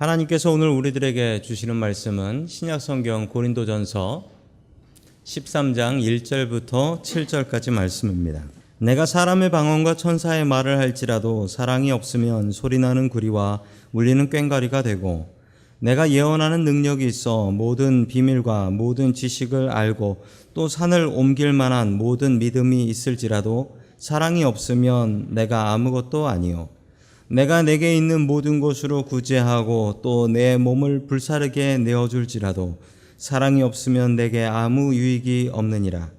하나님께서 오늘 우리들에게 주시는 말씀은 신약성경 고린도전서 13장 1절부터 7절까지 말씀입니다. 내가 사람의 방언과 천사의 말을 할지라도 사랑이 없으면 소리나는 구리와 울리는 꽹과리가 되고, 내가 예언하는 능력이 있어 모든 비밀과 모든 지식을 알고 또 산을 옮길 만한 모든 믿음이 있을지라도 사랑이 없으면 내가 아무것도 아니요, 내가 내게 있는 모든 것으로 구제하고 또 내 몸을 불사르게 내어줄지라도 사랑이 없으면 내게 아무 유익이 없느니라.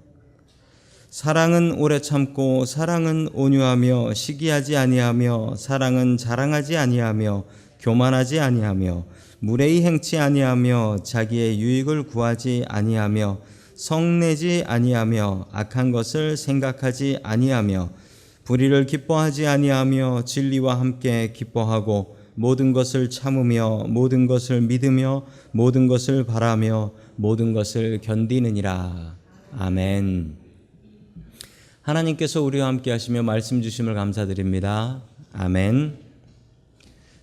사랑은 오래 참고 사랑은 온유하며 시기하지 아니하며 사랑은 자랑하지 아니하며 교만하지 아니하며 무례히 행치 아니하며 자기의 유익을 구하지 아니하며 성내지 아니하며 악한 것을 생각하지 아니하며 불의를 기뻐하지 아니하며 진리와 함께 기뻐하고 모든 것을 참으며 모든 것을 믿으며 모든 것을 바라며 모든 것을 견디느니라. 아멘. 하나님께서 우리와 함께 하시며 말씀 주심을 감사드립니다. 아멘.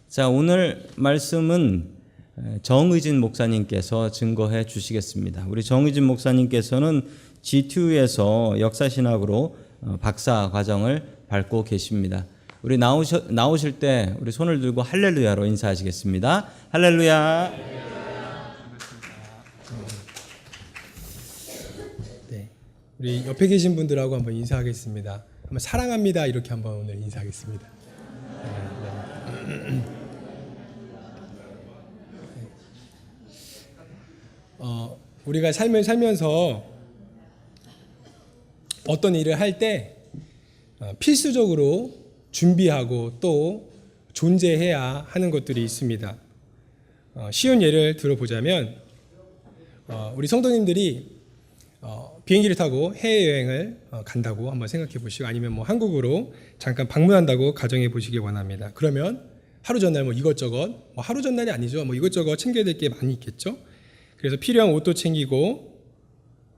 자, 오늘 말씀은 정의진 목사님께서 증거해 주시겠습니다. 우리 정의진 목사님께서는 G2에서 역사신학으로 박사 과정을 밟고 계십니다. 우리 나오실 때 우리 손을 들고 할렐루야로 인사하시겠습니다. 할렐루야. 네, 우리 옆에 계신 분들하고 한번 인사하겠습니다. 한번 사랑합니다 이렇게 한번 오늘 인사하겠습니다. 우리가 삶을 살면서 어떤 일을 할 때 필수적으로 준비하고 또 존재해야 하는 것들이 있습니다. 쉬운 예를 들어보자면 우리 성도님들이 비행기를 타고 해외여행을 간다고 한번 생각해 보시고, 아니면 뭐 한국으로 잠깐 방문한다고 가정해 보시기 원합니다. 그러면 하루 전날 이것저것, 하루 전날이 아니죠. 이것저것 챙겨야 될 게 많이 있겠죠. 그래서 필요한 옷도 챙기고,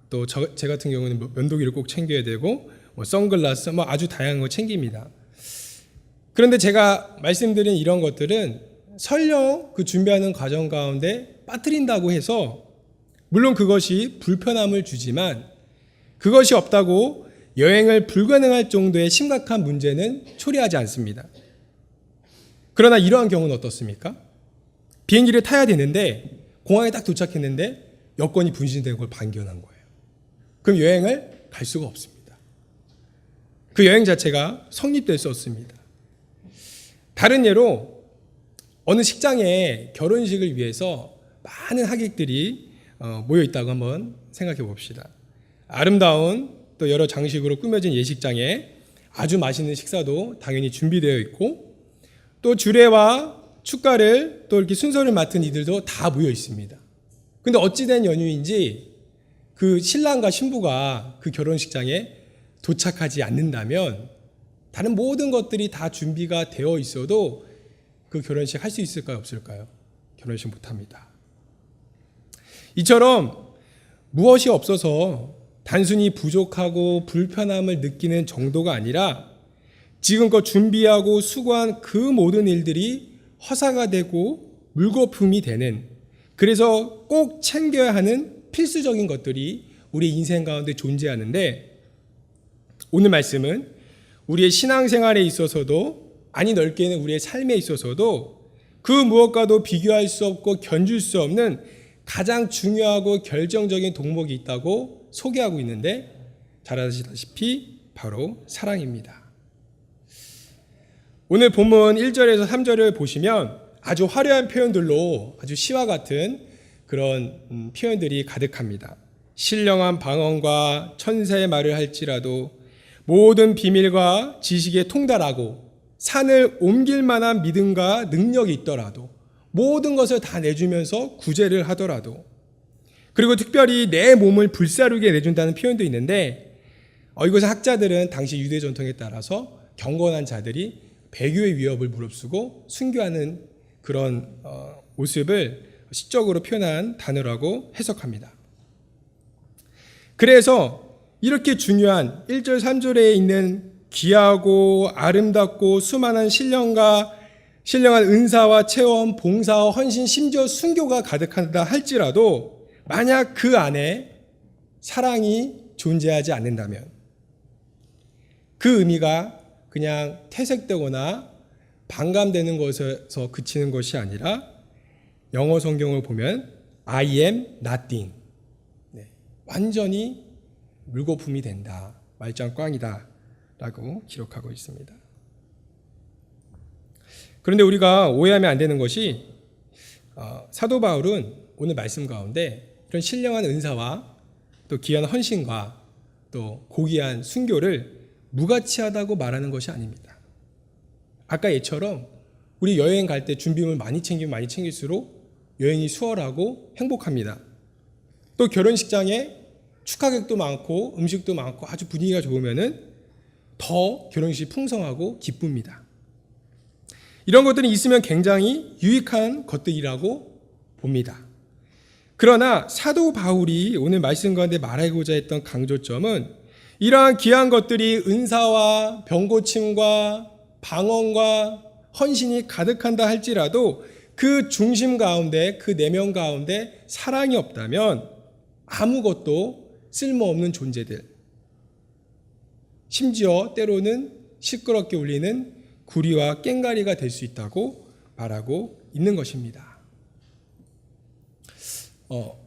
또 제 같은 경우는 면도기를 꼭 챙겨야 되고, 선글라스, 아주 다양한 거 챙깁니다. 그런데 제가 말씀드린 이런 것들은 설령 그 준비하는 과정 가운데 빠뜨린다고 해서, 물론 그것이 불편함을 주지만 그것이 없다고 여행을 불가능할 정도의 심각한 문제는 초래하지 않습니다. 그러나 이러한 경우는 어떻습니까? 비행기를 타야 되는데 공항에 딱 도착했는데 여권이 분실된 걸 발견한 거예요. 그럼 여행을 갈 수가 없습니다. 그 여행 자체가 성립될 수 없습니다. 다른 예로 어느 식장에 결혼식을 위해서 많은 하객들이 모여 있다고 한번 생각해 봅시다. 아름다운 또 여러 장식으로 꾸며진 예식장에 아주 맛있는 식사도 당연히 준비되어 있고, 또 주례와 축가를 또 이렇게 순서를 맡은 이들도 다 모여 있습니다. 근데 어찌된 연유인지 그 신랑과 신부가 그 결혼식장에 도착하지 않는다면 다른 모든 것들이 다 준비가 되어 있어도 그 결혼식 할 수 있을까요? 없을까요? 결혼식 못합니다. 이처럼 무엇이 없어서 단순히 부족하고 불편함을 느끼는 정도가 아니라 지금껏 준비하고 수고한 그 모든 일들이 허사가 되고 물거품이 되는, 그래서 꼭 챙겨야 하는 필수적인 것들이 우리 인생 가운데 존재하는데, 오늘 말씀은 우리의 신앙생활에 있어서도, 아니 넓게는 우리의 삶에 있어서도 그 무엇과도 비교할 수 없고 견줄 수 없는 가장 중요하고 결정적인 덕목이 있다고 소개하고 있는데, 잘 아시다시피 바로 사랑입니다. 오늘 본문 1절에서 3절을 보시면 아주 화려한 표현들로 아주 시와 같은 그런 표현들이 가득합니다. 신령한 방언과 천사의 말을 할지라도 모든 비밀과 지식에 통달하고 산을 옮길 만한 믿음과 능력이 있더라도 모든 것을 다 내주면서 구제를 하더라도, 그리고 특별히 내 몸을 불사르게 내준다는 표현도 있는데, 이것은 학자들은 당시 유대 전통에 따라서 경건한 자들이 배교의 위협을 무릅쓰고 순교하는 그런 모습을 시적으로 표현한 단어라고 해석합니다. 그래서 이렇게 중요한 1절 3절에 있는 귀하고 아름답고 수많은 신령과 신령한 은사와 체험, 봉사와 헌신, 심지어 순교가 가득하다 할지라도 만약 그 안에 사랑이 존재하지 않는다면 그 의미가 그냥 퇴색되거나 반감되는 것에서 그치는 것이 아니라 영어 성경을 보면 I am nothing. 완전히 물거품이 된다. 말짱 꽝이다. 라고 기록하고 있습니다. 그런데 우리가 오해하면 안 되는 것이 사도 바울은 오늘 말씀 가운데 이런 신령한 은사와 또 귀한 헌신과 또 고귀한 순교를 무가치하다고 말하는 것이 아닙니다. 아까 얘처럼 우리 여행 갈 때 준비물 많이 챙기면 많이 챙길수록 여행이 수월하고 행복합니다. 또 결혼식장에 축하객도 많고 음식도 많고 아주 분위기가 좋으면은 더 결혼식이 풍성하고 기쁩니다. 이런 것들이 있으면 굉장히 유익한 것들이라고 봅니다. 그러나 사도 바울이 오늘 말씀 가운데 말하고자 했던 강조점은 이러한 귀한 것들이 은사와 병고침과 방언과 헌신이 가득한다 할지라도 그 중심 가운데, 그 내면 가운데 사랑이 없다면 아무것도 쓸모없는 존재들, 심지어 때로는 시끄럽게 울리는 구리와 꽹가리가 될 수 있다고 말하고 있는 것입니다.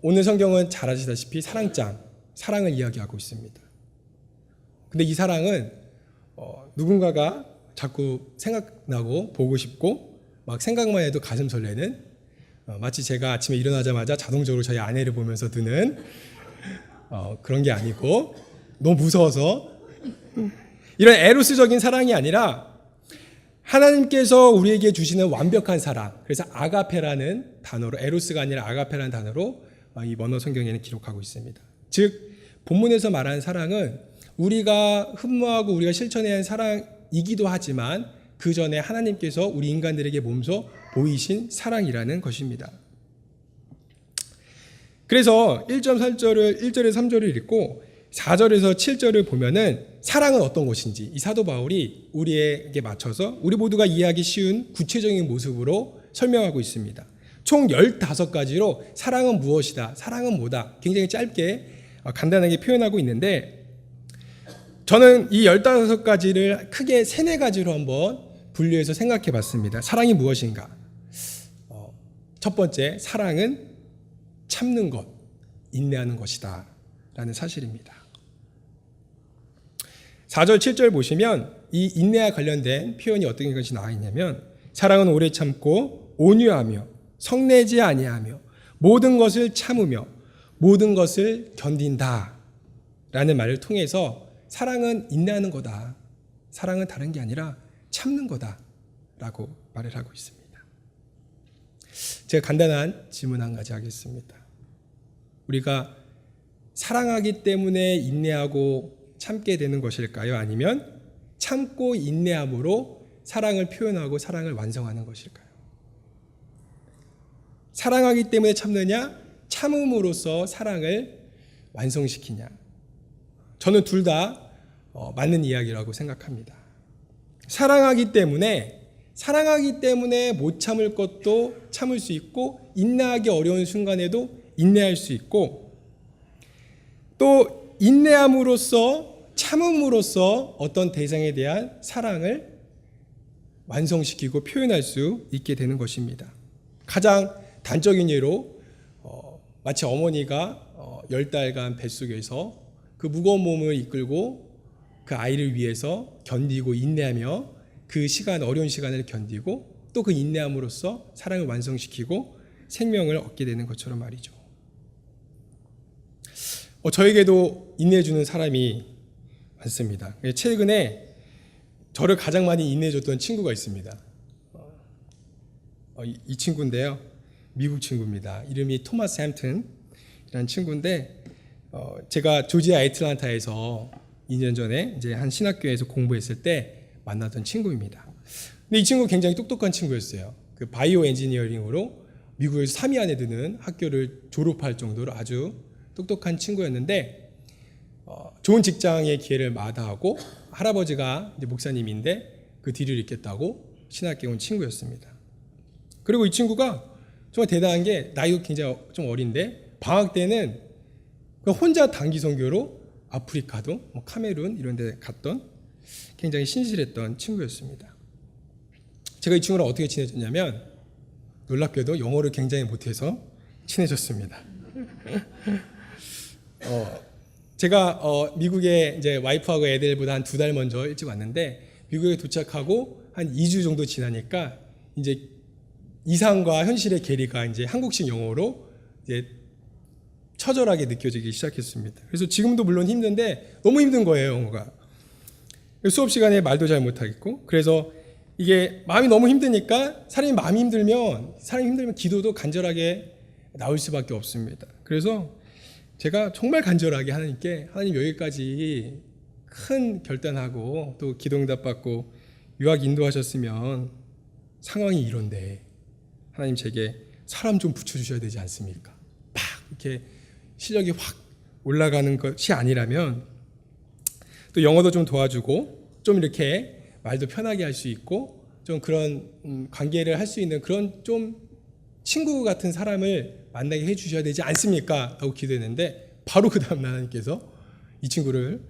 오늘 성경은 잘 아시다시피 사랑장, 사랑을 이야기하고 있습니다. 근데 이 사랑은 누군가가 자꾸 생각나고 보고 싶고 막 생각만 해도 가슴 설레는 마치 제가 아침에 일어나자마자 자동적으로 저희 아내를 보면서 드는 그런 게 아니고 너무 무서워서 이런 에로스적인 사랑이 아니라 하나님께서 우리에게 주시는 완벽한 사랑, 그래서 아가페라는 단어로, 에로스가 아니라 아가페라는 단어로 이 원어 성경에는 기록하고 있습니다. 즉 본문에서 말하는 사랑은 우리가 흠모하고 우리가 실천해야 하는 사랑이기도 하지만 그 전에 하나님께서 우리 인간들에게 몸소 보이신 사랑이라는 것입니다. 그래서 1.4절을 1절에서 3절을 읽고 4절에서 7절을 보면은 사랑은 어떤 것인지 이 사도 바울이 우리에게 맞춰서 우리 모두가 이해하기 쉬운 구체적인 모습으로 설명하고 있습니다. 총 15가지로 사랑은 무엇이다, 사랑은 뭐다 굉장히 짧게 간단하게 표현하고 있는데 저는 이 15가지를 크게 3-4가지로 한번 분류해서 생각해 봤습니다. 사랑이 무엇인가? 첫 번째, 사랑은 참는 것, 인내하는 것이다 라는 사실입니다. 4절, 7절 보시면 이 인내와 관련된 표현이 어떤 것이 나와 있냐면 사랑은 오래 참고 온유하며 성내지 아니하며 모든 것을 참으며 모든 것을 견딘다 라는 말을 통해서 사랑은 인내하는 거다. 사랑은 다른 게 아니라 참는 거다 라고 말을 하고 있습니다. 제가 간단한 질문 한 가지 하겠습니다. 우리가 사랑하기 때문에 인내하고 참게 되는 것일까요? 아니면 참고 인내함으로 사랑을 표현하고 사랑을 완성하는 것일까요? 사랑하기 때문에 참느냐? 참음으로써 사랑을 완성시키냐? 저는 둘 다 맞는 이야기라고 생각합니다. 사랑하기 때문에 못 참을 것도 참을 수 있고 인내하기 어려운 순간에도 인내할 수 있고 또 인내함으로써 참음으로써 어떤 대상에 대한 사랑을 완성시키고 표현할 수 있게 되는 것입니다. 가장 단적인 예로 마치 어머니가 10달간 뱃속에서 그 무거운 몸을 이끌고 그 아이를 위해서 견디고 인내하며 그 시간, 어려운 시간을 견디고 또 그 인내함으로써 사랑을 완성시키고 생명을 얻게 되는 것처럼 말이죠. 저에게도 인내해주는 사람이 많습니다. 최근에 저를 가장 많이 인내해줬던 친구가 있습니다. 이 친구인데요. 미국 친구입니다. 이름이 토마스 햄튼이라는 친구인데 제가 조지아 애틀란타에서 2년 전에 이제 한 신학교에서 공부했을 때 만났던 친구입니다. 근데 이 친구 굉장히 똑똑한 친구였어요. 그 바이오 엔지니어링으로 미국에서 3위 안에 드는 학교를 졸업할 정도로 아주 똑똑한 친구였는데 좋은 직장의 기회를 마다하고 할아버지가 이제 목사님인데 그 뒤를 잇겠다고 신학교에 온 친구였습니다. 그리고 이 친구가 정말 대단한 게 나이도 굉장히 좀 어린데 방학 때는 혼자 단기 선교로 아프리카도 카메룬 이런 데 갔던 굉장히 신실했던 친구였습니다. 제가 이 친구랑 어떻게 친해졌냐면 놀랍게도 영어를 굉장히 못해서 친해졌습니다. 제가 미국에 이제 와이프하고 애들보다 한 2달 먼저 일찍 왔는데 미국에 도착하고 한 2주 정도 지나니까 이제 이상과 현실의 괴리가 이제 한국식 영어로 이제 처절하게 느껴지기 시작했습니다. 그래서 지금도 물론 힘든데 너무 힘든 거예요, 영어가. 수업 시간에 말도 잘 못하겠고, 그래서 이게 마음이 너무 힘드니까 마음이 힘들면 기도도 간절하게 나올 수밖에 없습니다. 그래서 제가 정말 간절하게 하나님께 하나님 여기까지 큰 결단하고 또 기도응답 받고 유학 인도하셨으면 상황이 이런데 하나님 제게 사람 좀 붙여주셔야 되지 않습니까? 막 이렇게 실력이 확 올라가는 것이 아니라면 또 영어도 좀 도와주고 좀 이렇게 말도 편하게 할 수 있고 좀 그런 관계를 할 수 있는 그런 좀 친구 같은 사람을 만나게 해주셔야 되지 않습니까? 하고 기도했는데 바로 그 다음 날 하나님께서 이 친구를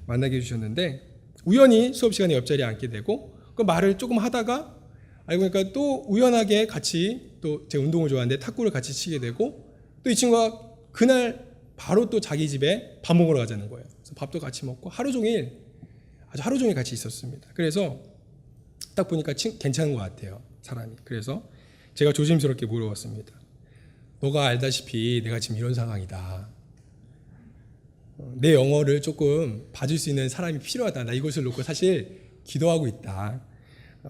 만나게 해주셨는데 우연히 수업 시간에 옆자리에 앉게 되고 그 말을 조금 하다가 알고 보니까 또 우연하게 같이 또 제가 운동을 좋아하는데 탁구를 같이 치게 되고 또 이 친구가 그날 바로 또 자기 집에 밥 먹으러 가자는 거예요. 그래서 밥도 같이 먹고 하루 종일 같이 있었습니다. 그래서 딱 보니까 괜찮은 것 같아요, 사람이. 그래서 제가 조심스럽게 물어봤습니다. 너가 알다시피 내가 지금 이런 상황이다. 내 영어를 조금 봐줄 수 있는 사람이 필요하다. 나 이것을 놓고 사실 기도하고 있다.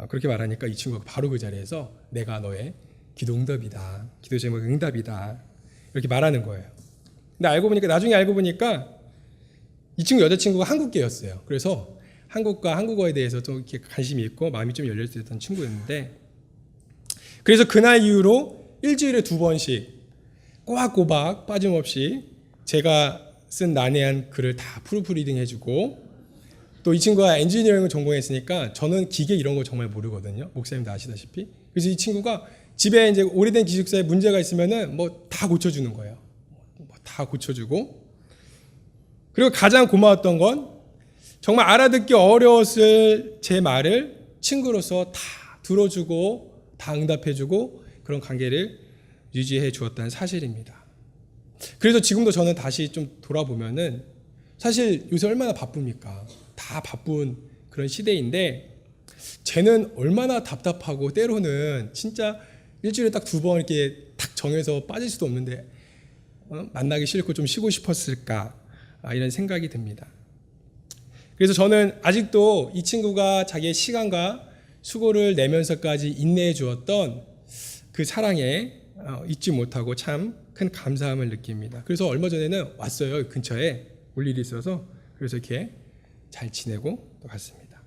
그렇게 말하니까 이 친구가 바로 그 자리에서 내가 너의 기도 응답이다. 기도 제목 응답이다. 이렇게 말하는 거예요. 근데 나중에 알고 보니까 이 친구 여자친구가 한국계였어요. 그래서 한국과 한국어에 대해서 좀 이렇게 관심이 있고 마음이 좀 열려있던 친구였는데 그래서 그날 이후로 일주일에 2번씩 꼬박꼬박 빠짐없이 제가 쓴 난해한 글을 다 프루프리딩 해주고 또 이 친구가 엔지니어링을 전공했으니까 저는 기계 이런 거 정말 모르거든요. 목사님도 아시다시피. 그래서 이 친구가 집에 이제 오래된 기숙사에 문제가 있으면은 뭐 다 고쳐주는 거예요. 다 고쳐주고 그리고 가장 고마웠던 건 정말 알아듣기 어려웠을 제 말을 친구로서 다 들어주고 다 응답해주고 그런 관계를 유지해 주었다는 사실입니다. 그래서 지금도 저는 다시 좀 돌아보면은 사실 요새 얼마나 바쁩니까? 다 바쁜 그런 시대인데 쟤는 얼마나 답답하고 때로는 진짜 일주일에 딱 2번 이렇게 딱 정해서 빠질 수도 없는데 만나기 싫고 좀 쉬고 싶었을까 이런 생각이 듭니다. 그래서 저는 아직도 이 친구가 자기의 시간과 수고를 내면서까지 인내해 주었던 그 사랑에 잊지 못하고 참 큰 감사함을 느낍니다. 그래서 얼마 전에는 왔어요. 근처에 올 일이 있어서 그래서 이렇게 잘 지내고 또 갔습니다.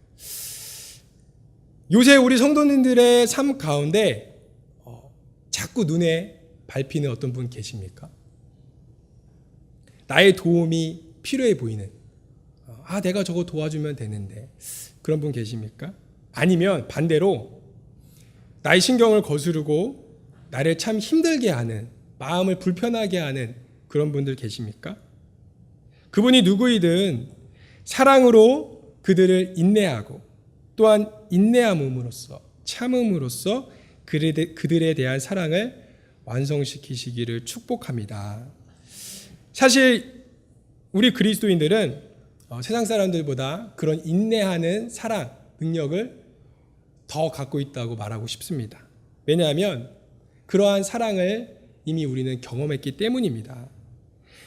요새 우리 성도님들의 삶 가운데 자꾸 눈에 밟히는 어떤 분 계십니까? 나의 도움이 필요해 보이는 내가 저거 도와주면 되는데 그런 분 계십니까? 아니면 반대로 나의 신경을 거스르고 나를 참 힘들게 하는 마음을 불편하게 하는 그런 분들 계십니까? 그분이 누구이든 사랑으로 그들을 인내하고 또한 인내함으로써 참음으로써 그들에 대한 사랑을 완성시키시기를 축복합니다. 사실 우리 그리스도인들은 세상 사람들보다 그런 인내하는 사랑, 능력을 더 갖고 있다고 말하고 싶습니다. 왜냐하면 그러한 사랑을 이미 우리는 경험했기 때문입니다.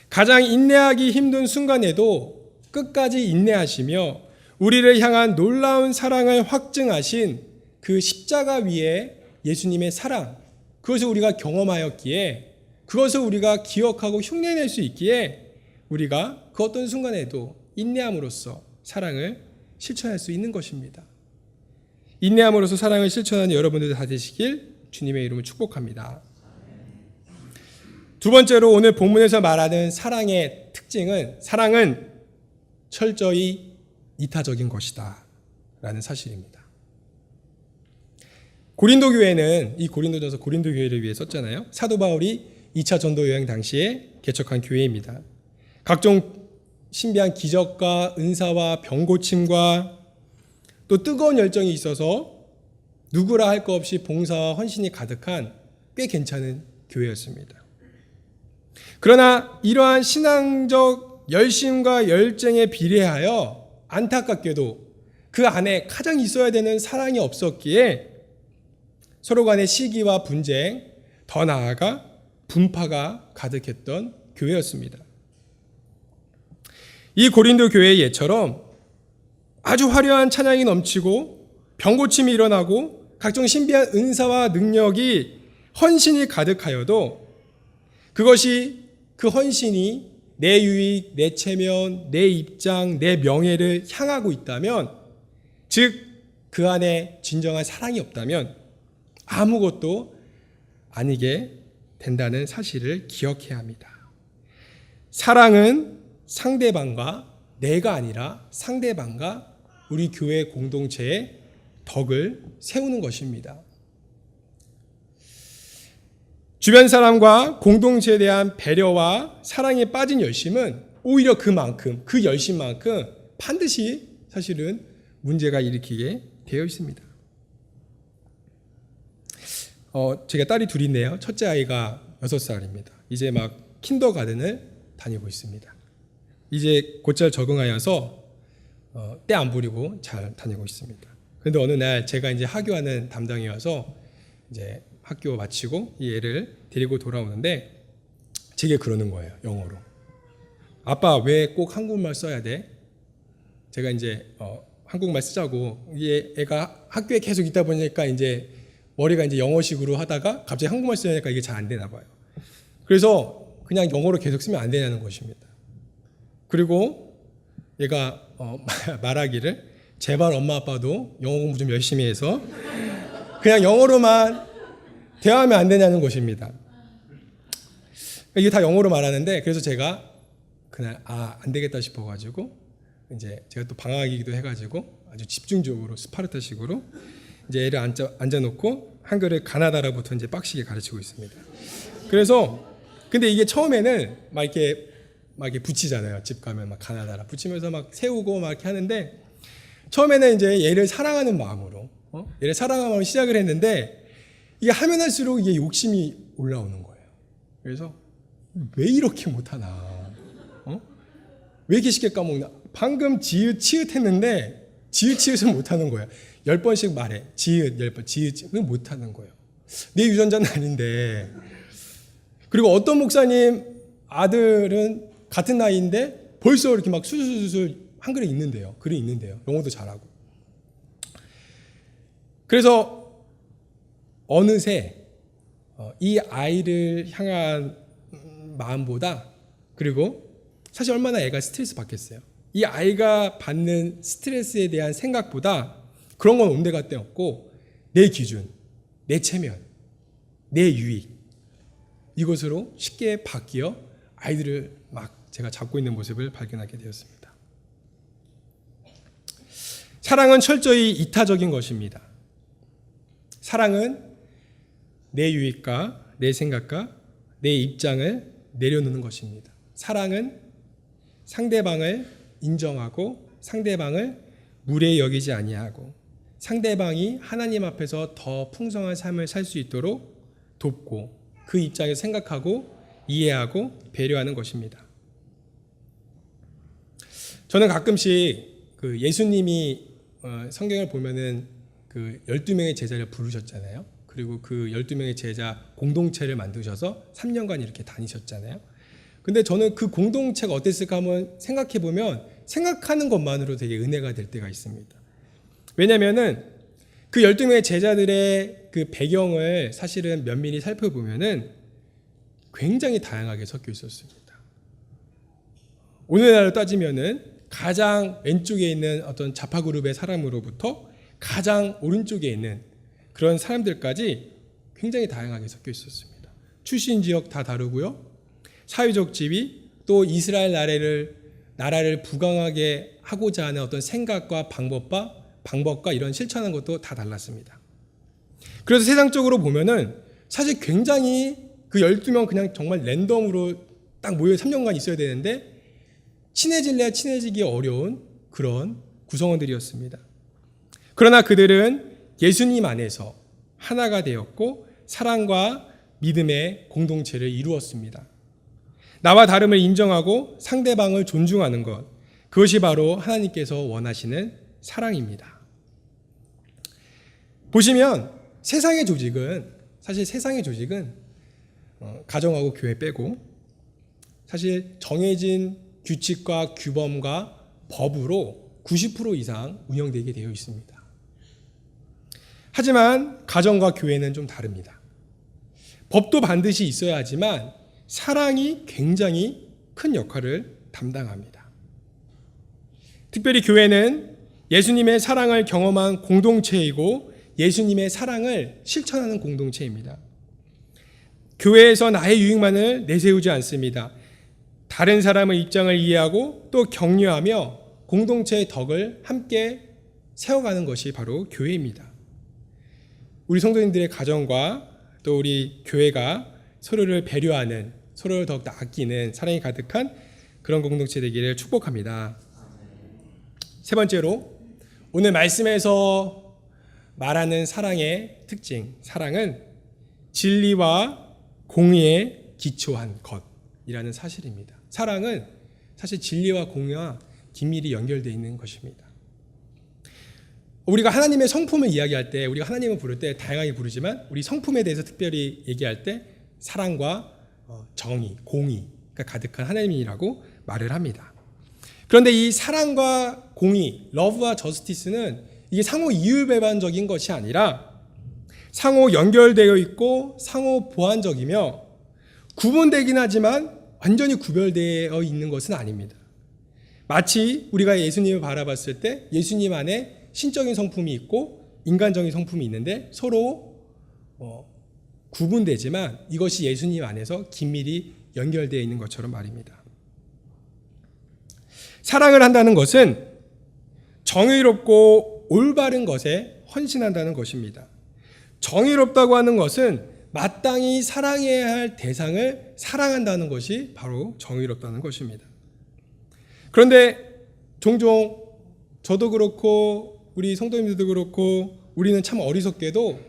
가장 인내하기 힘든 순간에도 끝까지 인내하시며 우리를 향한 놀라운 사랑을 확증하신 그 십자가 위에 예수님의 사랑, 그것을 우리가 경험하였기에 그것을 우리가 기억하고 흉내낼 수 있기에 우리가 그 어떤 순간에도 인내함으로써 사랑을 실천할 수 있는 것입니다. 인내함으로써 사랑을 실천하는 여러분들 다 되시길 주님의 이름으로 축복합니다. 두 번째로 오늘 본문에서 말하는 사랑의 특징은 사랑은 철저히 이타적인 것이다 라는 사실입니다. 고린도 교회는 이 고린도전서 고린도 교회를 위해 썼잖아요. 사도 바울이 2차 전도 여행 당시에 개척한 교회입니다. 각종 신비한 기적과 은사와 병고침과 또 뜨거운 열정이 있어서 누구라 할 것 없이 봉사와 헌신이 가득한 꽤 괜찮은 교회였습니다. 그러나 이러한 신앙적 열심과 열정에 비례하여 안타깝게도 그 안에 가장 있어야 되는 사랑이 없었기에 서로 간의 시기와 분쟁, 더 나아가 분파가 가득했던 교회였습니다. 이 고린도 교회의 예처럼 아주 화려한 찬양이 넘치고 병고침이 일어나고 각종 신비한 은사와 능력이 헌신이 가득하여도 그것이 그 헌신이 내 유익, 내 체면, 내 입장, 내 명예를 향하고 있다면, 즉 그 안에 진정한 사랑이 없다면 아무것도 아니게 된다는 사실을 기억해야 합니다. 사랑은 상대방과 내가 아니라 상대방과 우리 교회 공동체의 덕을 세우는 것입니다. 주변 사람과 공동체에 대한 배려와 사랑에 빠진 열심은 오히려 그만큼, 그 열심만큼 반드시 사실은 문제가 일으키게 되어 있습니다. 제가 딸이 둘 있네요. 첫째 아이가 6살입니다. 이제 막 킨더가든을 다니고 있습니다. 이제 곧잘 적응하여서 때 안 부리고 잘 다니고 있습니다. 그런데 어느 날 제가 이제 하교하는 담당이어서 이제 학교 마치고 이 애를 데리고 돌아오는데 제게 그러는 거예요. 영어로. 아빠 왜 꼭 한국말 써야 돼? 제가 이제 한국말 쓰자고, 이게 애가 학교에 계속 있다 보니까 이제 머리가 이제 영어식으로 하다가 갑자기 한국말 쓰려니까 이게 잘 안 되나 봐요. 그래서 그냥 영어로 계속 쓰면 안 되냐는 것입니다. 그리고 얘가 말하기를 제발 엄마 아빠도 영어 공부 좀 열심히 해서 그냥 영어로만 대화하면 안 되냐는 것입니다. 이게 다 영어로 말하는데, 그래서 제가 그날 안 되겠다 싶어가지고 이제 제가 또 방학이기도 해가지고 아주 집중적으로 스파르타식으로 이제 애를 앉아놓고 한글을 가나다라부터 이제 빡시게 가르치고 있습니다. 그래서 근데 이게 처음에는 막 이렇게 붙이잖아요. 집 가면 막 가나다라 붙이면서 막 세우고 막 이렇게 하는데, 처음에는 이제 얘를 사랑하는 마음으로 얘를 사랑하는 마음으로 시작을 했는데, 이게 하면 할수록 이게 욕심이 올라오는 거예요. 그래서 왜 이렇게 못하나? 왜 이렇게 쉽게 까먹나? 방금 지읒 치읒 했는데 지읒 치읒을 못하는 거예요. 10번씩 말해. 지읒 10번, 지읒 치읒 못하는 거예요. 내 유전자는 아닌데. 그리고 어떤 목사님 아들은 같은 나이인데 벌써 이렇게 막 수술수술 한글에 있는데요. 글이 있는데요. 영어도 잘하고. 그래서 어느새 이 아이를 향한 마음보다, 그리고 사실 얼마나 애가 스트레스 받겠어요. 이 아이가 받는 스트레스에 대한 생각보다 그런 건 온데간데 없고, 내 기준, 내 체면, 내 유익, 이것으로 쉽게 바뀌어 아이들을 막 제가 잡고 있는 모습을 발견하게 되었습니다. 사랑은 철저히 이타적인 것입니다. 사랑은 내 유익과 내 생각과 내 입장을 내려놓는 것입니다. 사랑은 상대방을 인정하고 상대방을 무례히 여기지 아니하고 상대방이 하나님 앞에서 더 풍성한 삶을 살 수 있도록 돕고 그 입장에서 생각하고 이해하고 배려하는 것입니다. 저는 가끔씩 그 예수님이 성경을 보면은 그 12명의 제자를 부르셨잖아요. 그리고 그 12명의 제자 공동체를 만드셔서 3년간 이렇게 다니셨잖아요. 근데 저는 그 공동체가 어땠을까 한번 생각해 보면 생각하는 것만으로 되게 은혜가 될 때가 있습니다. 왜냐면은 그 12명의 제자들의 그 배경을 사실은 면밀히 살펴보면은 굉장히 다양하게 섞여 있었습니다. 오늘날로 따지면은 가장 왼쪽에 있는 어떤 좌파 그룹의 사람으로부터 가장 오른쪽에 있는 그런 사람들까지 굉장히 다양하게 섞여 있었습니다. 출신 지역 다 다르고요. 사회적 지위, 또 이스라엘 나라를 부강하게 하고자 하는 어떤 생각과 방법과 이런 실천하는 것도 다 달랐습니다. 그래서 세상적으로 보면은 사실 굉장히 그 12명 그냥 정말 랜덤으로 딱 모여 3년간 있어야 되는데 친해질래야 친해지기 어려운 그런 구성원들이었습니다. 그러나 그들은 예수님 안에서 하나가 되었고 사랑과 믿음의 공동체를 이루었습니다. 나와 다름을 인정하고 상대방을 존중하는 것, 그것이 바로 하나님께서 원하시는 사랑입니다. 보시면 세상의 조직은 가정하고 교회 빼고 사실 정해진 규칙과 규범과 법으로 90% 이상 운영되게 되어 있습니다. 하지만 가정과 교회는 좀 다릅니다. 법도 반드시 있어야 하지만 사랑이 굉장히 큰 역할을 담당합니다. 특별히 교회는 예수님의 사랑을 경험한 공동체이고 예수님의 사랑을 실천하는 공동체입니다. 교회에서 나의 유익만을 내세우지 않습니다. 다른 사람의 입장을 이해하고 또 격려하며 공동체의 덕을 함께 세워가는 것이 바로 교회입니다. 우리 성도님들의 가정과 또 우리 교회가 서로를 배려하는, 서로를 더욱더 아끼는 사랑이 가득한 그런 공동체 되기를 축복합니다. 세 번째로 오늘 말씀에서 말하는 사랑의 특징, 사랑은 진리와 공의에 기초한 것이라는 사실입니다. 사랑은 사실 진리와 공의와 긴밀히 연결되어 있는 것입니다. 우리가 하나님의 성품을 이야기할 때, 우리가 하나님을 부를 때 다양하게 부르지만 우리 성품에 대해서 특별히 얘기할 때 사랑과 정의, 공의가 가득한 하나님이라고 말을 합니다. 그런데 이 사랑과 공의, 러브와 저스티스는 이게 상호 이율배반적인 것이 아니라 상호 연결되어 있고 상호 보완적이며 구분되긴 하지만 완전히 구별되어 있는 것은 아닙니다. 마치 우리가 예수님을 바라봤을 때 예수님 안에 신적인 성품이 있고 인간적인 성품이 있는데 서로 구분되지만 이것이 예수님 안에서 긴밀히 연결되어 있는 것처럼 말입니다. 사랑을 한다는 것은 정의롭고 올바른 것에 헌신한다는 것입니다. 정의롭다고 하는 것은 마땅히 사랑해야 할 대상을 사랑한다는 것이 바로 정의롭다는 것입니다. 그런데 종종 저도 그렇고 우리 성도님들도 그렇고 우리는 참 어리석게도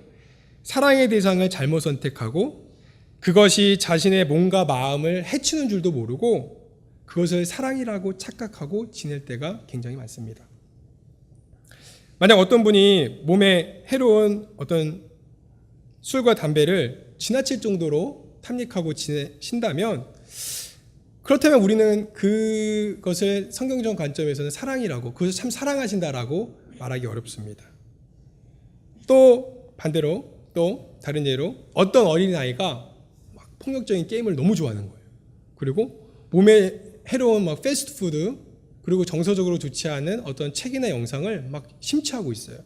사랑의 대상을 잘못 선택하고 그것이 자신의 몸과 마음을 해치는 줄도 모르고 그것을 사랑이라고 착각하고 지낼 때가 굉장히 많습니다. 만약 어떤 분이 몸에 해로운 어떤 술과 담배를 지나칠 정도로 탐닉하고 신다면 그렇다면 우리는 그것을 성경적 관점에서는 사랑이라고, 그것을 참 사랑하신다라고 말하기 어렵습니다. 또 반대로, 또 다른 예로 어떤 어린아이가 막 폭력적인 게임을 너무 좋아하는 거예요. 그리고 몸에 해로운 막 패스트푸드, 그리고 정서적으로 좋지 않은 어떤 책이나 영상을 막 심취하고 있어요.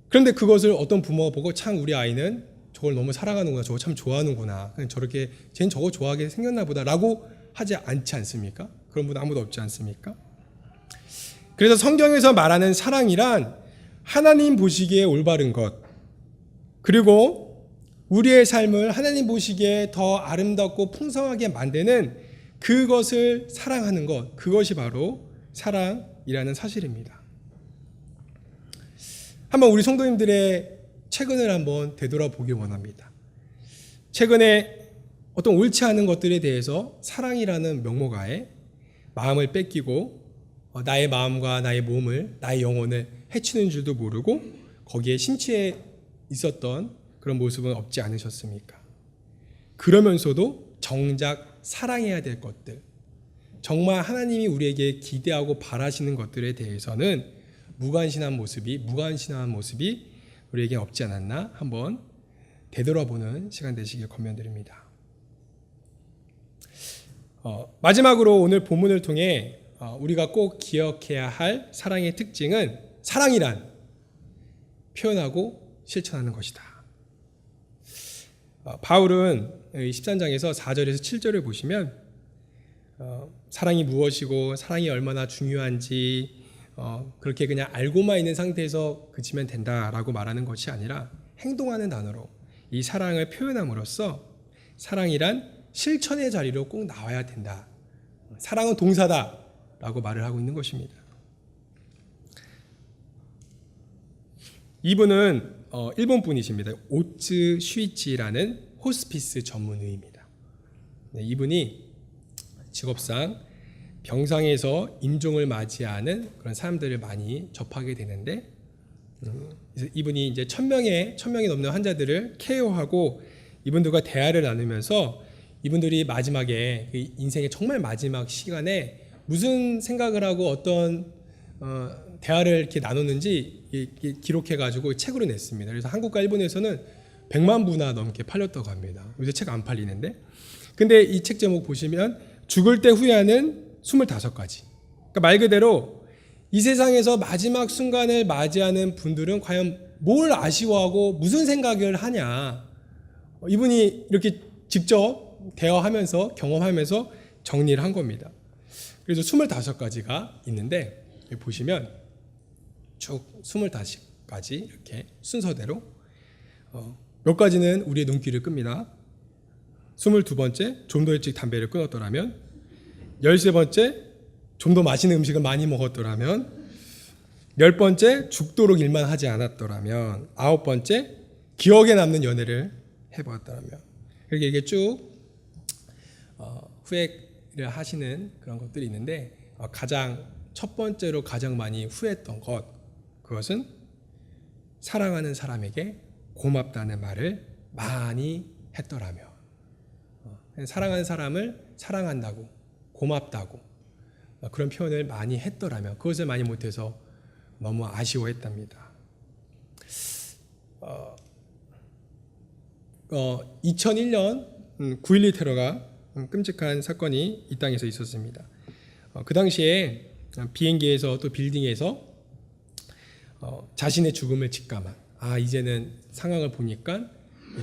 그런데 그것을 어떤 부모가 보고 참 우리 아이는 저걸 너무 사랑하는구나, 저거 참 좋아하는구나, 그냥 저렇게 쟤는 저거 좋아하게 생겼나 보다라고 하지 않지 않습니까? 그런 분 아무도 없지 않습니까? 그래서 성경에서 말하는 사랑이란 하나님 보시기에 올바른 것, 그리고 우리의 삶을 하나님 보시기에 더 아름답고 풍성하게 만드는 그것을 사랑하는 것, 그것이 바로 사랑이라는 사실입니다. 한번 우리 성도님들의 최근을 한번 되돌아보기 원합니다. 최근에 어떤 옳지 않은 것들에 대해서 사랑이라는 명목하에 마음을 뺏기고 나의 마음과 나의 몸을, 나의 영혼을 해치는 줄도 모르고 거기에 심취해 있었던 그런 모습은 없지 않으셨습니까? 그러면서도 정작 사랑해야 될 것들, 정말 하나님이 우리에게 기대하고 바라시는 것들에 대해서는 무관심한 모습이 우리에게 없지 않았나 한번 되돌아보는 시간 되시길 권면드립니다. 마지막으로 오늘 본문을 통해 우리가 꼭 기억해야 할 사랑의 특징은 사랑이란 표현하고 실천하는 것이다. 바울은 13장에서 4절에서 7절을 보시면 사랑이 무엇이고 사랑이 얼마나 중요한지 그렇게 그냥 알고만 있는 상태에서 그치면 된다라고 말하는 것이 아니라 행동하는 단어로 이 사랑을 표현함으로써 사랑이란 실천의 자리로 꼭 나와야 된다. 사랑은 동사다라고 말을 하고 있는 것입니다. 이분은 일본 분이십니다. 오츠 슈이치라는 호스피스 전문의입니다. 네, 이분이 직업상 병상에서 임종을 맞이하는 그런 사람들을 많이 접하게 되는데, 그래서 이분이 이제 1,000명이 넘는 환자들을 케어하고 이분들과 대화를 나누면서 이분들이 마지막에 인생의 정말 마지막 시간에 무슨 생각을 하고 어떤 대화를 이렇게 나눴는지 기록해가지고 책으로 냈습니다. 그래서 한국과 일본에서는 100만 부나 넘게 팔렸다고 합니다. 요새 책 안 팔리는데. 근데 이 책 제목 보시면 죽을 때 후회하는 25가지. 그러니까 말 그대로 이 세상에서 마지막 순간을 맞이하는 분들은 과연 뭘 아쉬워하고 무슨 생각을 하냐. 이분이 이렇게 직접 대화하면서 경험하면서 정리를 한 겁니다. 그래서 25가지가 있는데 여기 보시면 쭉 25가지 이렇게 순서대로 몇 가지는 우리의 눈길을 끕니다. 22번째, 좀 더 일찍 담배를 끊었더라면. 13번째, 좀 더 맛있는 음식을 많이 먹었더라면. 10번째, 죽도록 일만 하지 않았더라면. 9번째, 기억에 남는 연애를 해보았더라면. 이렇게 이게 쭉 후회를 하시는 그런 것들이 있는데, 가장 첫 번째로 가장 많이 후회했던 것, 그것은 사랑하는 사람에게 고맙다는 말을 많이 했더라면. 사랑하는 사람을 사랑한다고, 고맙다고 그런 표현을 많이 했더라면, 그것을 많이 못해서 너무 아쉬워했답니다. 2001년 9.12 테러가 끔찍한 사건이 이 땅에서 있었습니다. 그 당시에 비행기에서 또 빌딩에서 자신의 죽음을 직감한, 이제는 상황을 보니까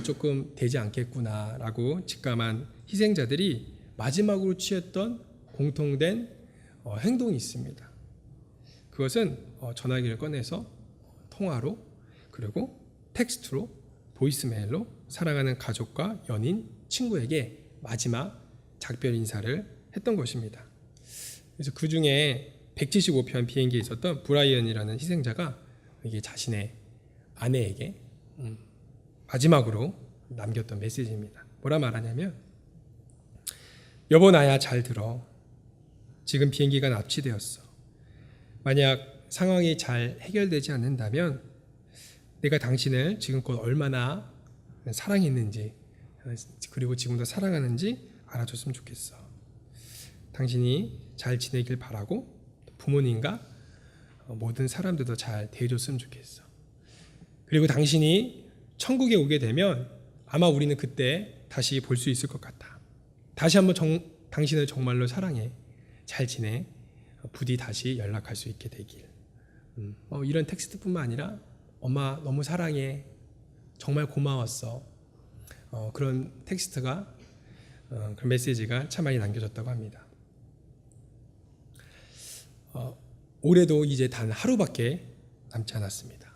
조금 되지 않겠구나라고 직감한 희생자들이 마지막으로 취했던 공통된 행동이 있습니다. 그것은 전화기를 꺼내서 통화로, 그리고 텍스트로, 보이스메일로 사랑하는 가족과 연인, 친구에게 마지막 작별 인사를 했던 것입니다. 그래서 그 중에 175편 비행기에 있었던 브라이언이라는 희생자가 이게 자신의 아내에게 마지막으로 남겼던 메시지입니다. 뭐라 말하냐면, 여보 나야 잘 들어. 지금 비행기가 납치되었어. 만약 상황이 잘 해결되지 않는다면 내가 당신을 지금껏 얼마나 사랑했는지, 그리고 지금도 사랑하는지 알아줬으면 좋겠어. 당신이 잘 지내길 바라고 부모님과 모든 사람들도 잘 대해줬으면 좋겠어. 그리고 당신이 천국에 오게 되면 아마 우리는 그때 다시 볼 수 있을 것 같아. 다시 한번 당신을 정말로 사랑해. 잘 지내. 부디 다시 연락할 수 있게 되길. 이런 텍스트뿐만 아니라 엄마 너무 사랑해. 정말 고마웠어. 그런 텍스트가, 그런 메시지가 참 많이 남겨졌다고 합니다. 올해도 이제 단 하루밖에 남지 않았습니다.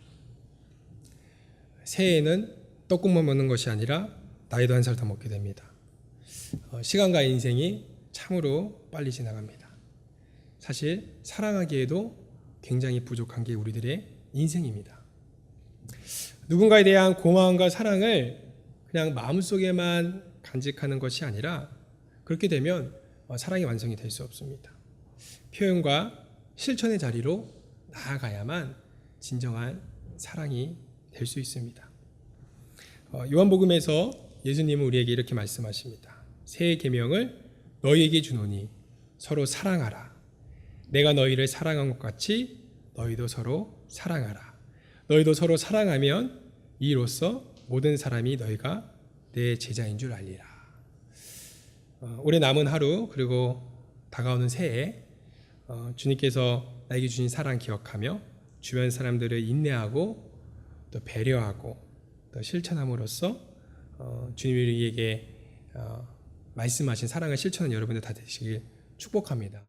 새해에는 떡국만 먹는 것이 아니라 나이도 한 살 더 먹게 됩니다. 시간과 인생이 참으로 빨리 지나갑니다. 사실 사랑하기에도 굉장히 부족한 게 우리들의 인생입니다. 누군가에 대한 고마움과 사랑을 그냥 마음속에만 간직하는 것이 아니라, 그렇게 되면 사랑이 완성이 될 수 없습니다. 표현과 실천의 자리로 나아가야만 진정한 사랑이 될 수 있습니다. 요한복음에서 예수님은 우리에게 이렇게 말씀하십니다. 새 계명을 너희에게 주노니 서로 사랑하라. 내가 너희를 사랑한 것 같이 너희도 서로 사랑하라. 너희도 서로 사랑하면 이로써 모든 사람이 너희가 내 제자인 줄 알리라. 올해 남은 하루, 그리고 다가오는 새해, 주님께서 나에게 주신 사랑 기억하며 주변 사람들을 인내하고 또 배려하고 또 실천함으로써 주님이 우리에게 말씀하신 사랑을 실천하는 여러분들 다 되시길 축복합니다.